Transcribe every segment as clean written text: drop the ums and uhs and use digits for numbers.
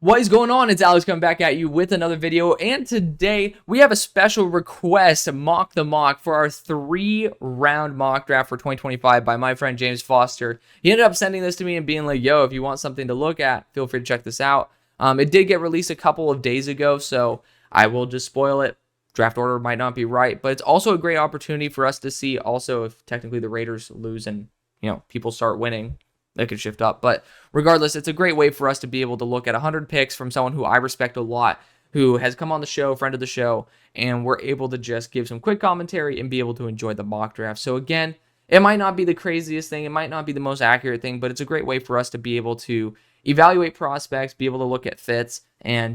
What is going on? It's Alex coming back at you with another video, and today we have a special request, Mock the Mock, for our 3-round mock draft for 2025 by my friend James Foster. He ended up sending this to me and being like, yo, if you want something to look at, feel free to check this out. It did get released a couple of days ago, so I will just spoil it. Draft order might not be right, but it's also a great opportunity for us to see also if technically the Raiders lose and, people start winning. They could shift up. But regardless, it's a great way for us to be able to look at 100 picks from someone who I respect a lot, who has come on the show, friend of the show, and we're able to just give some quick commentary and be able to enjoy the mock draft. So again, it might not be the craziest thing, it might not be the most accurate thing, but it's a great way for us to be able to evaluate prospects, be able to look at fits, and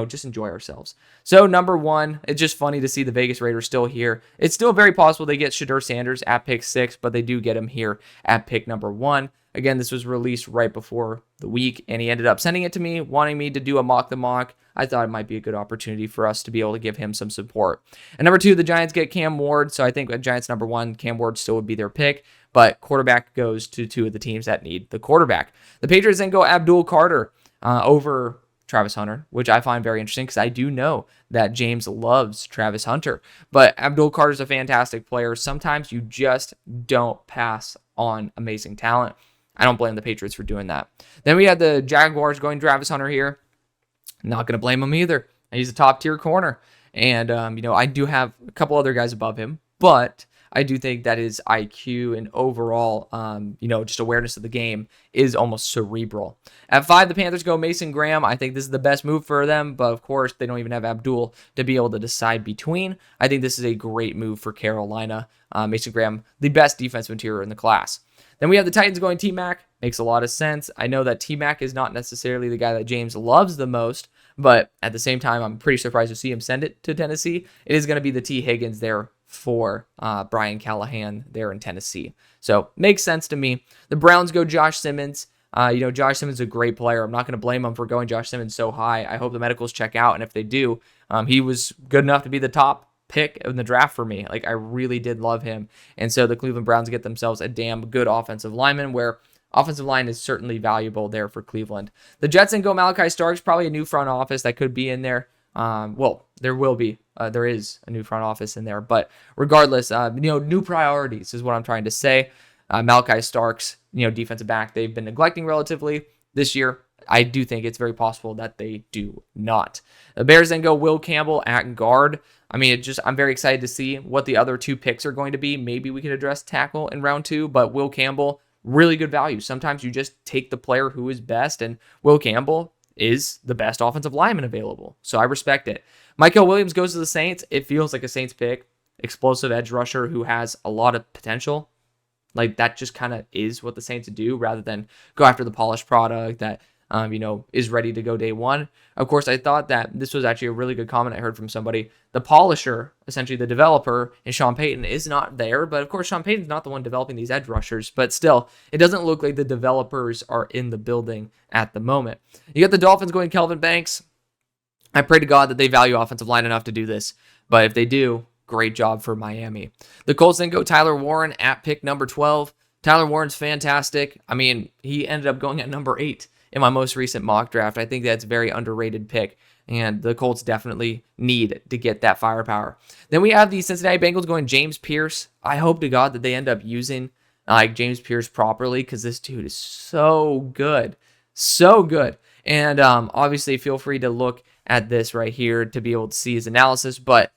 just enjoy ourselves. So number one, it's just funny to see the Vegas Raiders still here. It's still very possible they get Shedeur Sanders at pick 6, but they do get him here at pick number 1. Again, this was released right before the week, and he ended up sending it to me, wanting me to do a mock the mock. I thought it might be a good opportunity for us to be able to give him some support. And number 2, the Giants get Cam Ward, so I think at Giants number 1, Cam Ward still would be their pick, but quarterback goes to 2 of the teams that need the quarterback. The Patriots then go Abdul Carter over Travis Hunter, which I find very interesting because I do know that James loves Travis Hunter. But Abdul Carter's a fantastic player. Sometimes you just don't pass on amazing talent. I don't blame the Patriots for doing that. Then we had the Jaguars going Travis Hunter here. Not going to blame him either. He's a top-tier corner. And, I do have a couple other guys above him. But I do think that his IQ and overall, just awareness of the game is almost cerebral. At 5, the Panthers go Mason Graham. I think this is the best move for them. But, of course, they don't even have Abdul to be able to decide between. I think this is a great move for Carolina. Mason Graham, the best defensive interior in the class. Then we have the Titans going T-Mac. Makes a lot of sense. I know that T-Mac is not necessarily the guy that James loves the most, but at the same time, I'm pretty surprised to see him send it to Tennessee. It is going to be the T. Higgins there for Brian Callahan there in Tennessee. So, makes sense to me. The Browns go Josh Simmons. Josh Simmons is a great player. I'm not going to blame him for going Josh Simmons so high. I hope the medicals check out, and if they do, he was good enough to be the top pick in the draft for me. I really did love him. And so the Cleveland Browns get themselves a damn good offensive lineman, where offensive line is certainly valuable there for Cleveland. The Jets then go Malachi Starks, probably a new front office that could be in there. There will be. There is a new front office in there. But regardless, new priorities is what I'm trying to say. Malachi Starks, defensive back, they've been neglecting relatively this year. I do think it's very possible that they do not. The Bears then go Will Campbell at guard. I'm very excited to see what the other 2 picks are going to be. Maybe we could address tackle in round 2, but Will Campbell, really good value. Sometimes you just take the player who is best, and Will Campbell is the best offensive lineman available. So I respect it. Michael Williams goes to the Saints. It feels like a Saints pick. Explosive edge rusher who has a lot of potential. That just kind of is what the Saints do, rather than go after the polished product that is ready to go day one. Of course, I thought that this was actually a really good comment I heard from somebody. The polisher, essentially the developer, and Sean Payton is not there, but of course, Sean Payton's not the one developing these edge rushers, but still, it doesn't look like the developers are in the building at the moment. You got the Dolphins going Kelvin Banks. I pray to God that they value offensive line enough to do this, but if they do, great job for Miami. The Colts then go Tyler Warren at pick number 12. Tyler Warren's fantastic. He ended up going at number 8 in my most recent mock draft. I think that's a very underrated pick, and the Colts definitely need to get that firepower. Then we have the Cincinnati Bengals going James Pierce. I hope to God that they end up using James Pierce properly, because this dude is so good. So good. And obviously, feel free to look at this right here to be able to see his analysis, but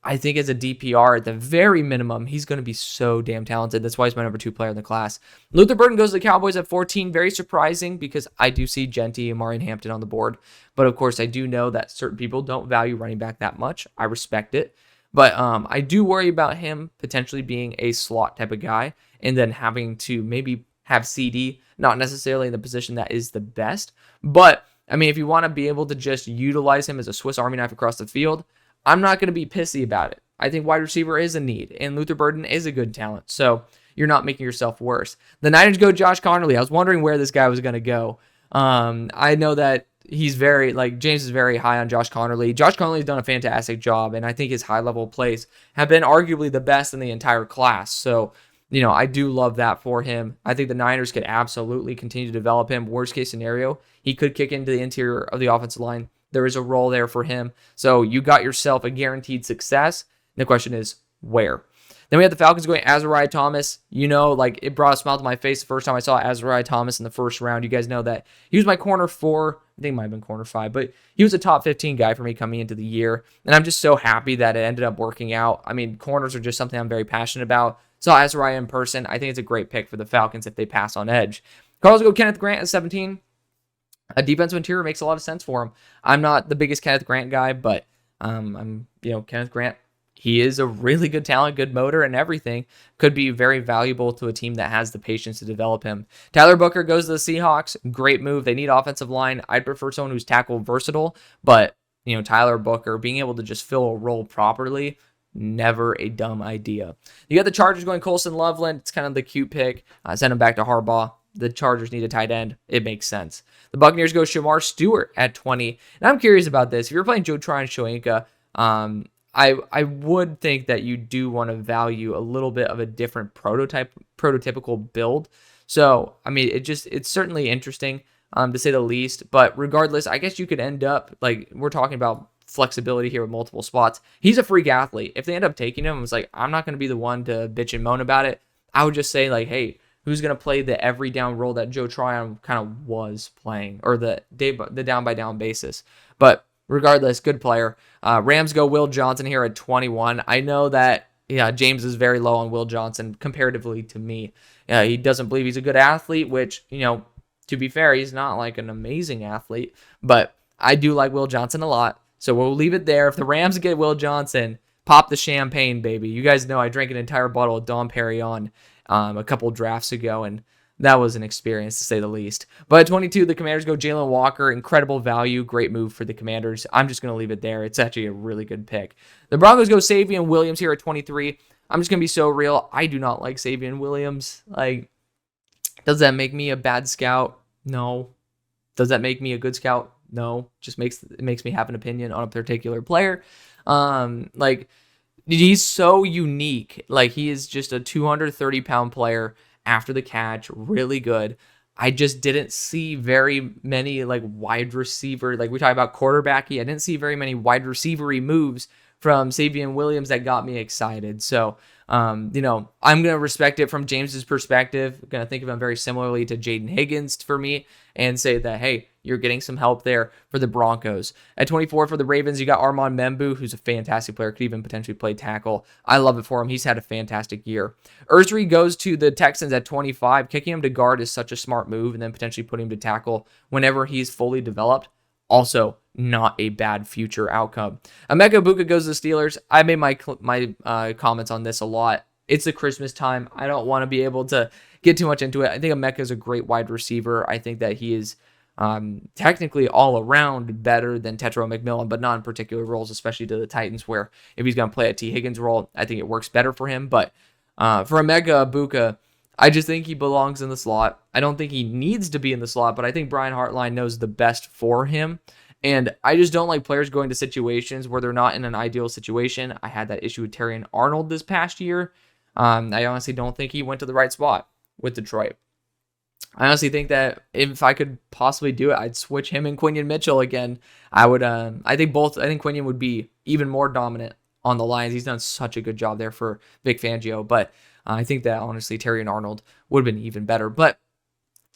I think as a DPR, at the very minimum, he's going to be so damn talented. That's why he's my number 2 player in the class. Luther Burden goes to the Cowboys at 14. Very surprising, because I do see Genty and Marion Hampton on the board. But of course, I do know that certain people don't value running back that much. I respect it. But I do worry about him potentially being a slot type of guy, and then having to maybe have CD, not necessarily in the position that is the best. But, if you want to be able to just utilize him as a Swiss Army knife across the field, I'm not going to be pissy about it. I think wide receiver is a need, and Luther Burden is a good talent, so you're not making yourself worse. The Niners go Josh Connerly. I was wondering where this guy was going to go. I know that he's James is very high on Josh Connerly. Josh Connerly's done a fantastic job, and I think his high-level plays have been arguably the best in the entire class. So, I do love that for him. I think the Niners could absolutely continue to develop him. Worst case scenario, he could kick into the interior of the offensive line. There is a role there for him. So you got yourself a guaranteed success. The question is, where? Then we have the Falcons going Azariah Thomas. It brought a smile to my face the first time I saw Azariah Thomas in the first round. You guys know that he was my corner 4. I think it might have been corner 5, but he was a top 15 guy for me coming into the year. And I'm just so happy that it ended up working out. I mean, corners are just something I'm very passionate about. Saw Azariah in person. I think it's a great pick for the Falcons if they pass on edge. Cardinals go Kenneth Grant at 17. A defensive interior makes a lot of sense for him. I'm not the biggest Kenneth Grant guy, but Kenneth Grant, he is a really good talent, good motor and everything. Could be very valuable to a team that has the patience to develop him. Tyler Booker goes to the Seahawks. Great move. They need offensive line. I'd prefer someone who's tackle versatile, but Tyler Booker being able to just fill a role properly, never a dumb idea. You got the Chargers going Colson Loveland. It's kind of the cute pick. Send him back to Harbaugh. The Chargers need a tight end. It makes sense. The Buccaneers go Shamar Stewart at 20. And I'm curious about this. If you're playing Joe Tryon Shoyinka, I would think that you do want to value a little bit of a different prototypical build. So, I mean, it's certainly interesting to say the least. But regardless, I guess you could end up, we're talking about flexibility here with multiple spots. He's a freak athlete. If they end up taking him, it's I'm not going to be the one to bitch and moan about it. I would just say, hey, who's going to play the every down role that Joe Tryon kind of was playing, or the down by down basis. But regardless, good player. Rams go Will Johnson here at 21. I know that James is very low on Will Johnson comparatively to me. He doesn't believe he's a good athlete, which, to be fair, he's not an amazing athlete. But I do like Will Johnson a lot. So we'll leave it there. If the Rams get Will Johnson, pop the champagne, baby. You guys know I drank an entire bottle of Dom Perignon a couple drafts ago, and that was an experience to say the least. But at 22, the Commanders go Jalen Walker. Incredible value. Great move for the Commanders. I'm just going to leave it there. It's actually a really good pick. The Broncos go Savion Williams here at 23. I'm just going to be so real. I do not like Savion Williams. Does that make me a bad scout? No. Does that make me a good scout? No. It makes me have an opinion on a particular player. He's so unique. He is just a 230-pound player after the catch, really good. I just didn't see very many wide receiver, we talk about quarterbacky. I didn't see very many wide receiver-y moves from Savion Williams that got me excited. So, I'm going to respect it from James's perspective. I'm going to think of him very similarly to Jaden Higgins for me and say that, hey, you're getting some help there for the Broncos. At 24 for the Ravens, you got Armand Membu, who's a fantastic player, could even potentially play tackle. I love it for him. He's had a fantastic year. Ursary goes to the Texans at 25. Kicking him to guard is such a smart move, and then potentially putting him to tackle whenever he's fully developed. Also, not a bad future outcome. Emeka Egbuka goes to the Steelers. I made my comments on this a lot. It's the Christmas time. I don't want to be able to get too much into it. I think Emeka is a great wide receiver. I think that he is technically all around better than Tetro McMillan, but not in particular roles, especially to the Titans, where if he's going to play a T. Higgins role, I think it works better for him. But for Emeka Egbuka, I just think he belongs in the slot. I don't think he needs to be in the slot, but I think Brian Hartline knows the best for him. And I just don't like players going to situations where they're not in an ideal situation. I had that issue with Terrion Arnold this past year. I honestly don't think he went to the right spot with Detroit. I honestly think that if I could possibly do it, I'd switch him and Quinion Mitchell again. I think Quinion would be even more dominant on the Lions. He's done such a good job there for Vic Fangio, but I think that honestly Terrion Arnold would have been even better. But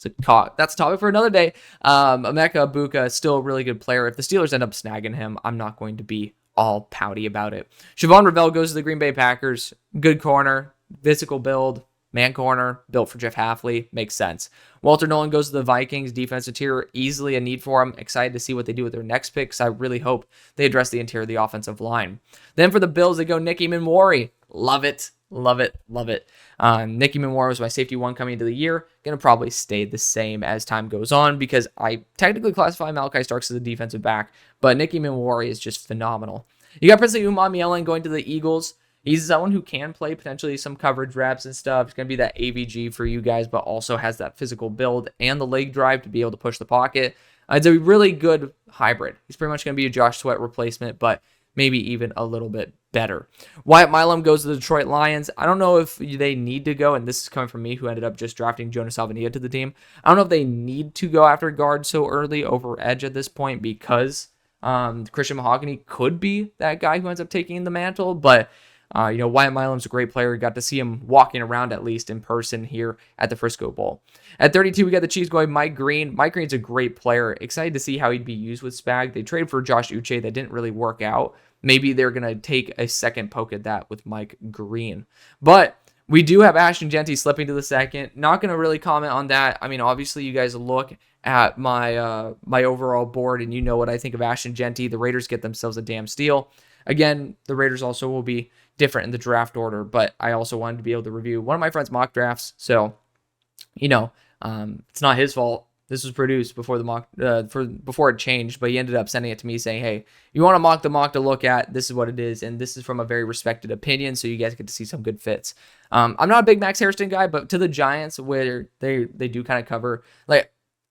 that's a topic for another day. Emeka Egbuka is still a really good player. If the Steelers end up snagging him, I'm not going to be all pouty about it. Siobhan Ravel goes to the Green Bay Packers. Good corner, physical build, man corner, built for Jeff Hafley. Makes sense. Walter Nolan goes to the Vikings. Defensive interior, easily a need for him. Excited to see what they do with their next picks. I really hope they address the interior of the offensive line. Then for the Bills, they go Nicky Manwari. Love it. Love it. Love it. Nicky Manwari was my safety one coming into the year. Going to probably stay the same as time goes on because I technically classify Malachi Starks as a defensive back, but Nicky Manwari is just phenomenal. You got Prince Umamielen going to the Eagles. He's someone who can play potentially some coverage reps and stuff. He's going to be that AVG for you guys, but also has that physical build and the leg drive to be able to push the pocket. It's a really good hybrid. He's pretty much going to be a Josh Sweat replacement, but maybe even a little bit better. Wyatt Milam goes to the Detroit Lions. I don't know if they need to go, and this is coming from me, who ended up just drafting Jonas Salvania to the team. I don't know if they need to go after guard so early over edge at this point, because Christian Mahogany could be that guy who ends up taking the mantle, but Wyatt Milam's a great player. Got to see him walking around at least in person here at the Frisco Bowl. At 32, we got the Chiefs going Mike Green. Mike Green's a great player. Excited to see how he'd be used with Spag. They traded for Josh Uche. That didn't really work out. Maybe they're going to take a second poke at that with Mike Green. But we do have Ashton Jeanty slipping to the second. Not going to really comment on that. I mean, obviously, you guys look at my my overall board, and you know what I think of Ashton Jeanty. The Raiders get themselves a damn steal. Again, the Raiders also will be different in the draft order, but I also wanted to be able to review one of my friend's mock drafts. So, it's not his fault. This was produced before the mock, before it changed, but he ended up sending it to me saying, hey, you want to mock to look at, this is what it is, and this is from a very respected opinion, so you guys get to see some good fits. I'm not a big Max Hairston guy, but to the Giants, where they do kind of cover,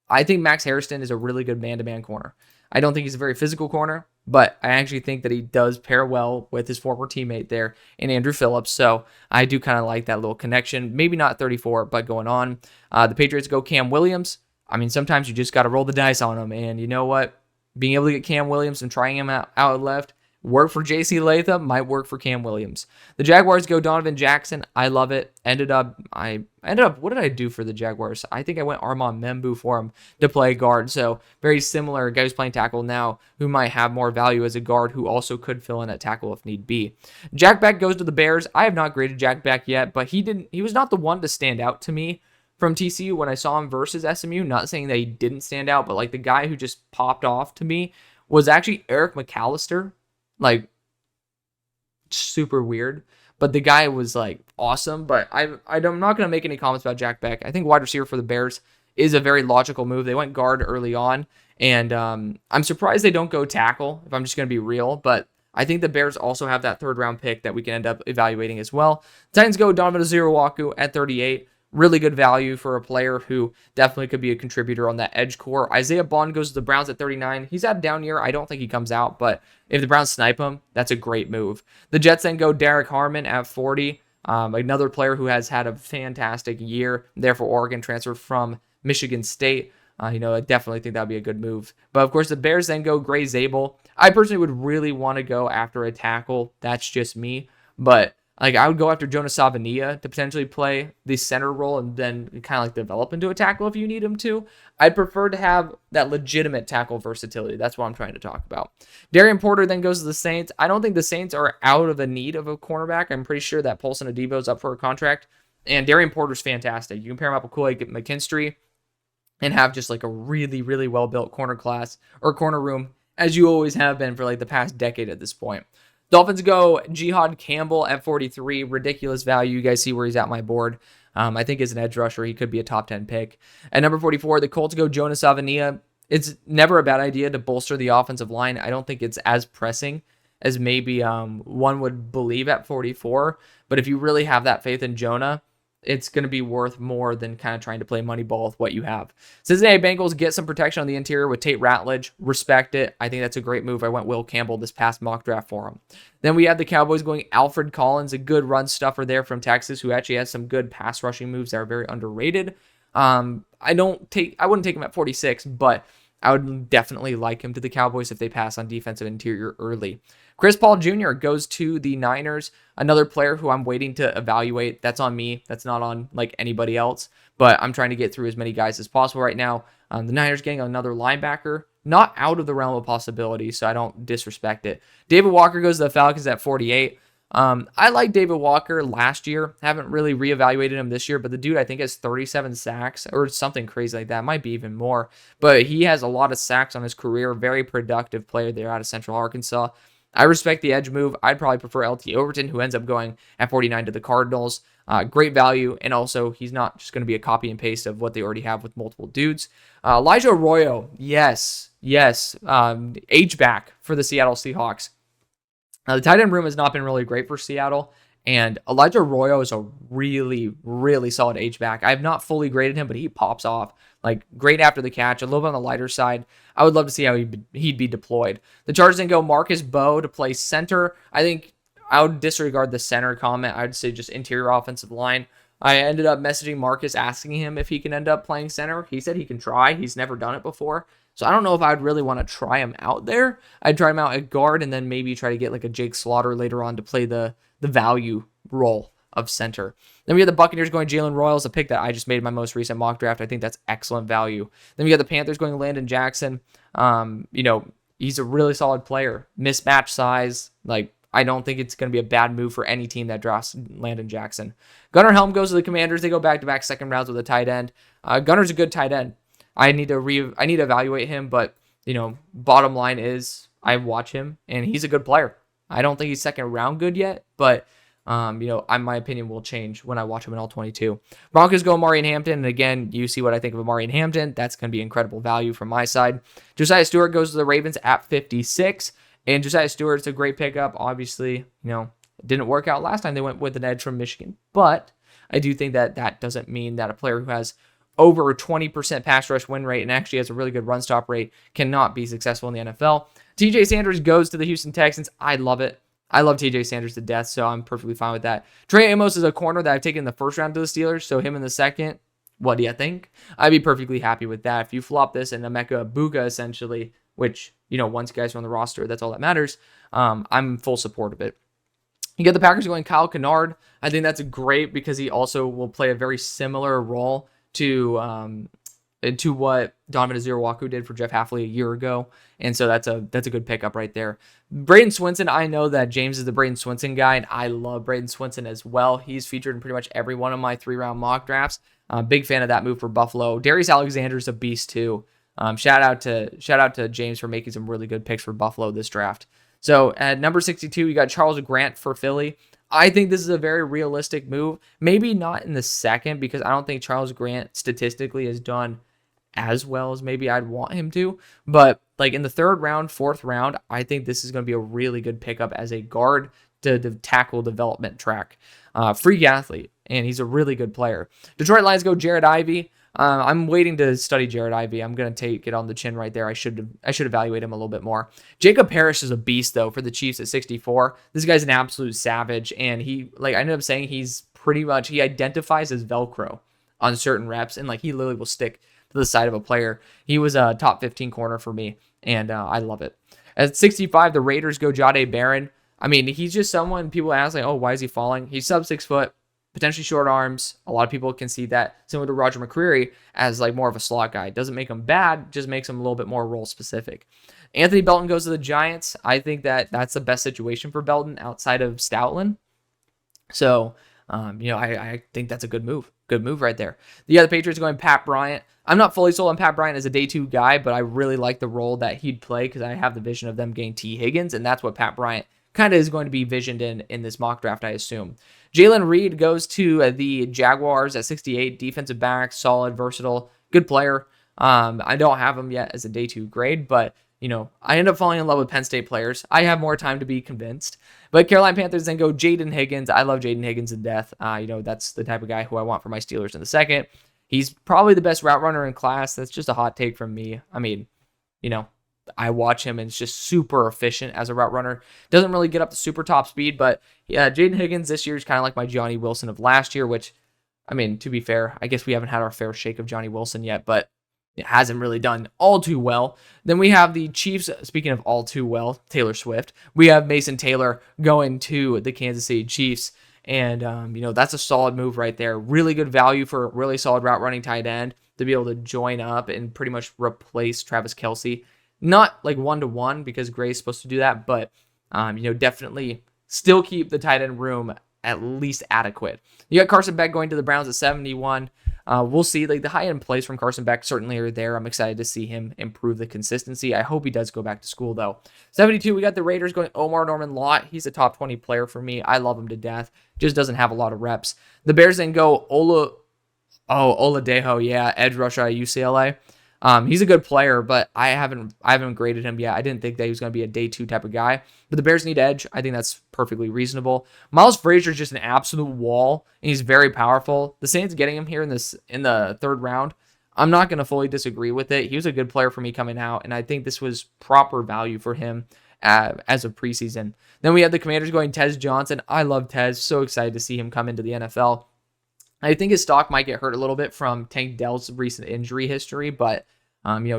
I think Max Hairston is a really good man-to-man corner. I don't think he's a very physical corner, but I actually think that he does pair well with his former teammate there in Andrew Phillips. So I do kind of like that little connection. Maybe not 34, but going on. The Patriots go Cam Williams. I mean, sometimes you just got to roll the dice on him. And you know what? Being able to get Cam Williams and trying him out left, work for J.C. Latham, might work for Cam Williams. The Jaguars go Donovan Jackson. I love it. What did I do for the Jaguars? I think I went Armand Membu for him to play guard. So very similar. A guy who's playing tackle now who might have more value as a guard, who also could fill in at tackle if need be. Jack Beck goes to the Bears. I have not graded Jack Beck yet, but he was not the one to stand out to me from TCU when I saw him versus SMU. Not saying that he didn't stand out, but the guy who just popped off to me was actually Eric McAllister. Super weird, but the guy was awesome. But I'm not going to make any comments about Jack Beck. I think wide receiver for the Bears is a very logical move. They went guard early on, and I'm surprised they don't go tackle, if I'm just going to be real. But I think the Bears also have that third round pick that we can end up evaluating as well. Titans go Donovan Ozeruwaku at 38. Really good value for a player who definitely could be a contributor on that edge core. Isaiah Bond goes to the Browns at 39. He's had a down year. I don't think he comes out, but if the Browns snipe him, that's a great move. The Jets then go Derek Harmon at 40. Another player who has had a fantastic year there for Oregon, transferred from Michigan State. I definitely think that would be a good move. But of course, the Bears then go Gray Zabel. I personally would really want to go after a tackle. That's just me. But I would go after Jonas Savania to potentially play the center role and then kind of develop into a tackle if you need him to. I'd prefer to have that legitimate tackle versatility. That's what I'm trying to talk about. Darian Porter then goes to the Saints. I don't think the Saints are out of a need of a cornerback. I'm pretty sure that Paulson Adebo is up for a contract, and Darian Porter's fantastic. You can pair him up with Kool-Aid McKinstry and have just a really, really well-built corner class or corner room, as you always have been for the past decade at this point. Dolphins go Jihad Campbell at 43. Ridiculous value. You guys see where he's at my board. I think as an edge rusher, he could be a top 10 pick. At number 44, the Colts go Jonas Savania. It's never a bad idea to bolster the offensive line. I don't think it's as pressing as maybe one would believe at 44. But if you really have that faith in Jonah, it's going to be worth more than kind of trying to play money ball with what you have. Cincinnati Bengals get some protection on the interior with Tate Ratledge. Respect it. I think that's a great move. I went Will Campbell this past mock draft for him. Then we have the Cowboys going Alfred Collins, a good run stuffer there from Texas, who actually has some good pass rushing moves that are very underrated. I wouldn't take him at 46, but I would definitely like him to the Cowboys if they pass on defensive interior early. Chris Paul Jr. goes to the Niners, another player who I'm waiting to evaluate. That's on me. That's not on anybody else, but I'm trying to get through as many guys as possible right now. The Niners getting another linebacker, not out of the realm of possibility, so I don't disrespect it. David Walker goes to the Falcons at 48. I like David Walker last year. Haven't really reevaluated him this year, but the dude I think has 37 sacks or something crazy like that. Might be even more, but he has a lot of sacks on his career. Very productive player there out of Central Arkansas. I respect the edge move. I'd probably prefer LT Overton, who ends up going at 49 to the Cardinals. Great value, and also he's not just going to be a copy and paste of what they already have with multiple dudes. Elijah Arroyo, yes, H-back for the Seattle Seahawks. The tight end room has not been really great for Seattle, and Elijah Arroyo is a really, really solid H-back. I have not fully graded him, but he pops off Like, great after the catch, a little bit on the lighter side. I would love to see how he'd be deployed. The Chargers then go Marcus Bowe to play center. I think I would disregard the center comment. I'd say just interior offensive line. I ended up messaging Marcus asking him if he can end up playing center. He said he can try. He's never done it before. So I don't know if I'd really want to try him out there. I'd try him out at guard and then maybe try to get like a Jake Slaughter later on to play the value role of center. Then we have the Buccaneers going Jalen Royals, a pick that I just made in my most recent mock draft. I think that's excellent value. Then we got the Panthers going Landon Jackson. He's a really solid player. Mismatch size. Like, I don't think it's going to be a bad move for any team that drafts Landon Jackson. Gunnar Helm goes to the Commanders. They go back-to-back second rounds with a tight end. Gunner's a good tight end. I need to evaluate him, but bottom line is I watch him and he's a good player. I don't think he's second round good yet, but my opinion will change when I watch him in all 22. Broncos go Amari and Hampton, and again, you see what I think of Amari and Hampton. That's going to be incredible value from my side. Josiah Stewart goes to the Ravens at 56, and Josiah Stewart's a great pickup. Obviously, it didn't work out last time they went with an edge from Michigan, but I do think that doesn't mean that a player who has over 20% pass rush win rate and actually has a really good run stop rate cannot be successful in the NFL. TJ Sanders goes to the Houston Texans. I love it. I love TJ Sanders to death, so I'm perfectly fine with that. Trey Amos is a corner that I've taken in the first round to the Steelers, so him in the second, what do you think? I'd be perfectly happy with that. If you flop this in Emeka Buka, essentially, which, once guys are on the roster, that's all that matters, I'm full support of it. You get the Packers going Kyle Kennard. I think that's great because he also will play a very similar role to what Donovan Ezeuruwaku did for Jeff Hafley a year ago. And so that's a good pickup right there. Braden Swinson, I know that James is the Braden Swinson guy, and I love Braden Swinson as well. He's featured in pretty much every one of my 3-round mock drafts. Big fan of that move for Buffalo. Darius Alexander's a beast too. Shout out to James for making some really good picks for Buffalo this draft. So at number 62, you got Charles Grant for Philly. I think this is a very realistic move. Maybe not in the second because I don't think Charles Grant statistically has done as well as maybe I'd want him to. But like in the third round, fourth round, I think this is going to be a really good pickup as a guard to the tackle development track. Freak athlete, and he's a really good player. Detroit Lions go Jared Ivey. I'm waiting to study Jared Ivey. I'm going to take it on the chin right there. I should evaluate him a little bit more. Jacob Parrish is a beast, though, for the Chiefs at 64. This guy's an absolute savage, and I ended up saying he identifies as Velcro on certain reps, and he literally will stick to the side of a player. He was a top 15 corner for me, and I love it. At 65, the Raiders go Jahdae Barron. I mean, he's just someone people ask, oh, why is he falling? He's sub 6 foot. Potentially short arms. A lot of people can see that, similar to Roger McCreary, as more of a slot guy. Doesn't make him bad, just makes him a little bit more role specific. Anthony Belton goes to the Giants. I think that's the best situation for Belton outside of Stoutland. So, I think that's a good move. Good move right there. The other Patriots going Pat Bryant. I'm not fully sold on Pat Bryant as a day 2 guy, but I really like the role that he'd play because I have the vision of them getting T. Higgins, and that's what Pat Bryant kind of is going to be visioned in this mock draft, I assume. Jalen Reed goes to the Jaguars at 68. Defensive back, solid, versatile, good player. I don't have him yet as a day 2 grade, but I end up falling in love with Penn State players. I have more time to be convinced. But Carolina Panthers then go Jaden Higgins. I love Jaden Higgins to death. That's the type of guy who I want for my Steelers in the second. He's probably the best route runner in class. That's just a hot take from me. I mean, I watch him and it's just super efficient as a route runner. Doesn't really get up to super top speed, but yeah, Jaden Higgins this year is kind of like my Johnny Wilson of last year, which, I mean, to be fair, I guess we haven't had our fair shake of Johnny Wilson yet, but it hasn't really done all too well. Then we have the Chiefs, speaking of all too well, Taylor Swift. We have Mason Taylor going to the Kansas City Chiefs, and, that's a solid move right there. Really good value for a really solid route running tight end to be able to join up and pretty much replace Travis Kelce. Not 1-to-1 because Gray's supposed to do that, but definitely still keep the tight end room at least adequate. You got Carson Beck going to the Browns at 71. We'll see. The high end plays from Carson Beck certainly are there. I'm excited to see him improve the consistency. I hope he does go back to school though. 72, we got the Raiders going Omar Norman Lott. He's a top 20 player for me. I love him to death. Just doesn't have a lot of reps. The Bears then go Oladejo, yeah, edge rusher at UCLA. He's a good player, but I haven't graded him yet. I didn't think that he was going to be a day 2 type of guy, but the Bears need edge. I think that's perfectly reasonable. Miles Frazier is just an absolute wall, and he's very powerful. The Saints getting him here in the third round. I'm not going to fully disagree with it. He was a good player for me coming out, and I think this was proper value for him as of preseason. Then we have the Commanders going Tez Johnson. I love Tez. So excited to see him come into the NFL. I think his stock might get hurt a little bit from Tank Dell's recent injury history, but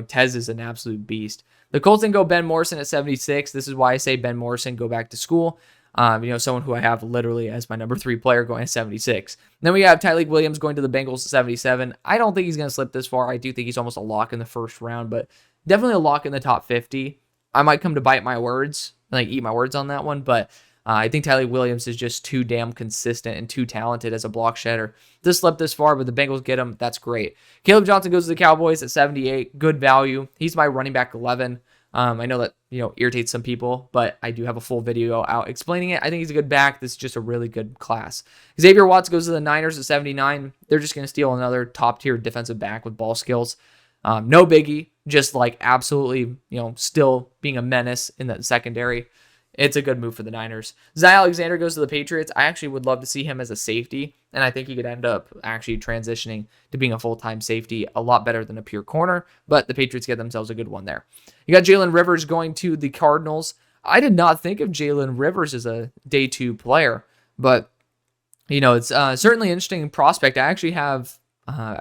Tez is an absolute beast. The Colts then go Ben Morrison at 76. This is why I say Ben Morrison, go back to school. Someone who I have literally as my number 3 player going at 76. Then we have Tyleik Williams going to the Bengals at 77. I don't think he's going to slip this far. I do think he's almost a lock in the first round, but definitely a lock in the top 50. I might come to bite my words, eat my words on that one, but I think Tyleik Williams is just too damn consistent and too talented as a block shedder to slip this far, but the Bengals get him. That's great. Caleb Johnson goes to the Cowboys at 78. Good value. He's my running back 11. I know that, irritates some people, but I do have a full video out explaining it. I think he's a good back. This is just a really good class. Xavier Watts goes to the Niners at 79. They're just going to steal another top-tier defensive back with ball skills. No biggie, just absolutely, still being a menace in the secondary. It's a good move for the Niners. Zay Alexander goes to the Patriots. I actually would love to see him as a safety, and I think he could end up actually transitioning to being a full-time safety a lot better than a pure corner, but the Patriots get themselves a good one there. You got Jalen Rivers going to the Cardinals. I did not think of Jalen Rivers as a day 2 player, but, it's certainly an interesting prospect. I actually have,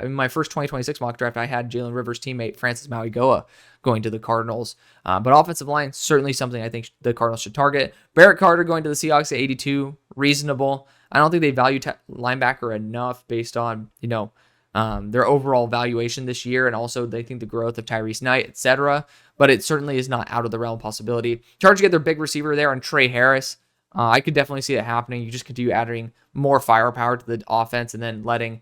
in my first 2026 mock draft, I had Jalen Rivers' teammate Francis Mauigoa going to the Cardinals. But offensive line, certainly something I think the Cardinals should target. Barrett Carter going to the Seahawks at 82, reasonable. I don't think they value linebacker enough based on, their overall valuation this year, and also they think the growth of Tyrese Knight, etc. But it certainly is not out of the realm of possibility. Chargers get their big receiver there on Trey Harris. I could definitely see that happening. You just continue adding more firepower to the offense and then letting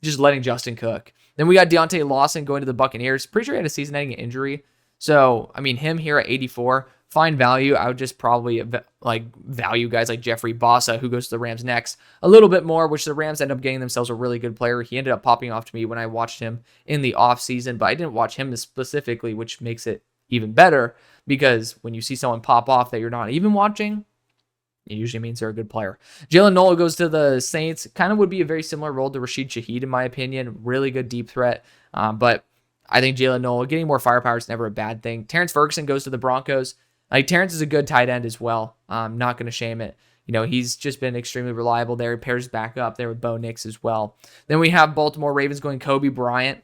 Justin cook. Then we got Deontay Lawson going to the Buccaneers. Pretty sure he had a season-ending injury. So, him here at 84, fine value. I would just probably value guys like Jeffrey Bossa, who goes to the Rams next, a little bit more, which the Rams end up getting themselves a really good player. He ended up popping off to me when I watched him in the offseason, but I didn't watch him specifically, which makes it even better, because when you see someone pop off that you're not even watching, it usually means they're a good player. Jalen Nola goes to the Saints. Kind of would be a very similar role to Rashid Shaheed, in my opinion. Really good deep threat. But I think Jalen Nola getting more firepower is never a bad thing. Terrence Ferguson goes to the Broncos. Terrence is a good tight end as well. I'm not going to shame it. He's just been extremely reliable there. He pairs back up there with Bo Nix as well. Then we have Baltimore Ravens going Kobe Bryant.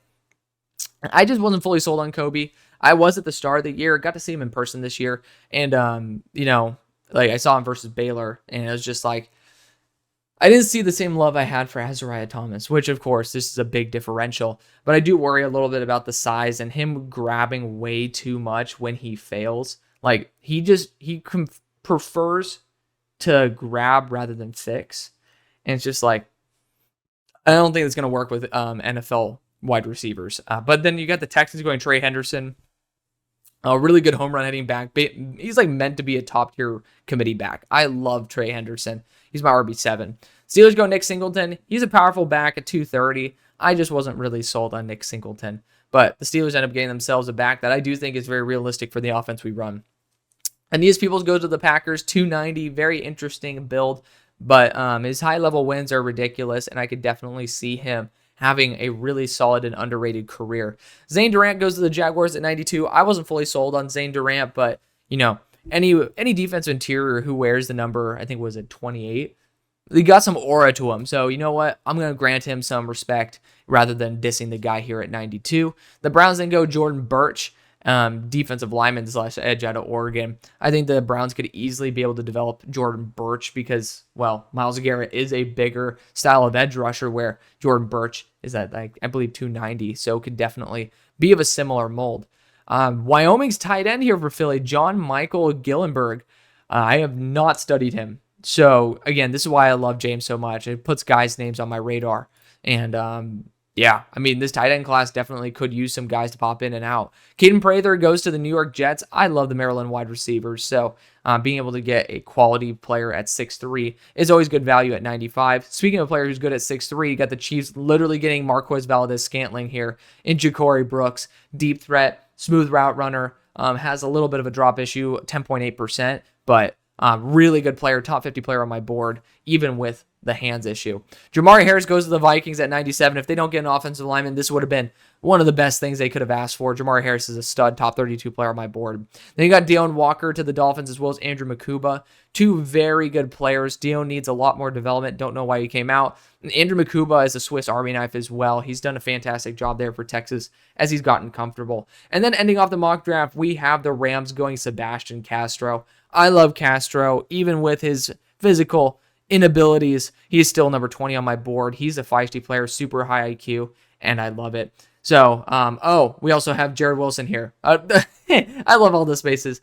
I just wasn't fully sold on Kobe. I was at the start of the year. Got to see him in person this year. And, I saw him versus Baylor, and it was just I didn't see the same love I had for Azariah Thomas, which, of course, this is a big differential. But I do worry a little bit about the size and him grabbing way too much when he fails. He prefers to grab rather than fix. And it's just I don't think it's going to work with NFL wide receivers. But then you got the Texans going Trey Henderson. A really good home run hitting back. He's meant to be a top tier committee back. I love Trey Henderson. He's my RB7. Steelers go Nick Singleton. He's a powerful back at 230. I just wasn't really sold on Nick Singleton. But the Steelers end up getting themselves a back that I do think is very realistic for the offense we run. Aeneas Peoples goes to the Packers, 290. Very interesting build. But his high level wins are ridiculous, and I could definitely see him having a really solid and underrated career. Zane Durant goes to the Jaguars at 92. I wasn't fully sold on Zane Durant, but, any defensive interior who wears the number, I think was it 28, he got some aura to him. So, you know what? I'm going to grant him some respect rather than dissing the guy here at 92. The Browns then go Jordan Birch, defensive lineman / edge out of Oregon. I think the Browns could easily be able to develop Jordan Birch because, Myles Garrett is a bigger style of edge rusher, where Jordan Birch is at, I believe, 290, so could definitely be of a similar mold. Wyoming's tight end here for Philly, John Michael Gillenberg. I have not studied him. So, again, this is why I love James so much. It puts guys' names on my radar. And, this tight end class definitely could use some guys to pop in and out. Caden Prather goes to the New York Jets. I love the Maryland wide receivers, so being able to get a quality player at 6'3" is always good value at 95. Speaking of a player who's good at 6'3", you got the Chiefs literally getting Marquez Valdez-Scantling here in Ja'Cory Brooks. Deep threat, smooth route runner, has a little bit of a drop issue, 10.8%, but Really good player, top 50 player on my board, even with the hands issue. Jamari Harris goes to the Vikings at 97. If they don't get an offensive lineman, this would have been one of the best things they could have asked for. Jamari Harris is a stud, top 32 player on my board. Then you got Deone Walker to the Dolphins, as well as Andrew Makuba. Two very good players. Deone needs a lot more development. Don't know why he came out. And Andrew Makuba is a Swiss Army knife as well. He's done a fantastic job there for Texas as he's gotten comfortable. And then ending off the mock draft, we have the Rams going Sebastian Castro. I love Castro, even with his physical inabilities. He's still number 20 on my board. He's a feisty player, super high IQ, and I love it. So, we also have Jared Wilson here. I love all the spaces.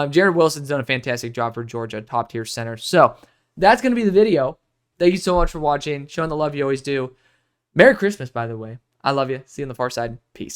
Jared Wilson's done a fantastic job for Georgia, top tier center. So that's going to be the video. Thank you so much for watching, showing the love you always do. Merry Christmas, by the way. I love you. See you on the far side. Peace.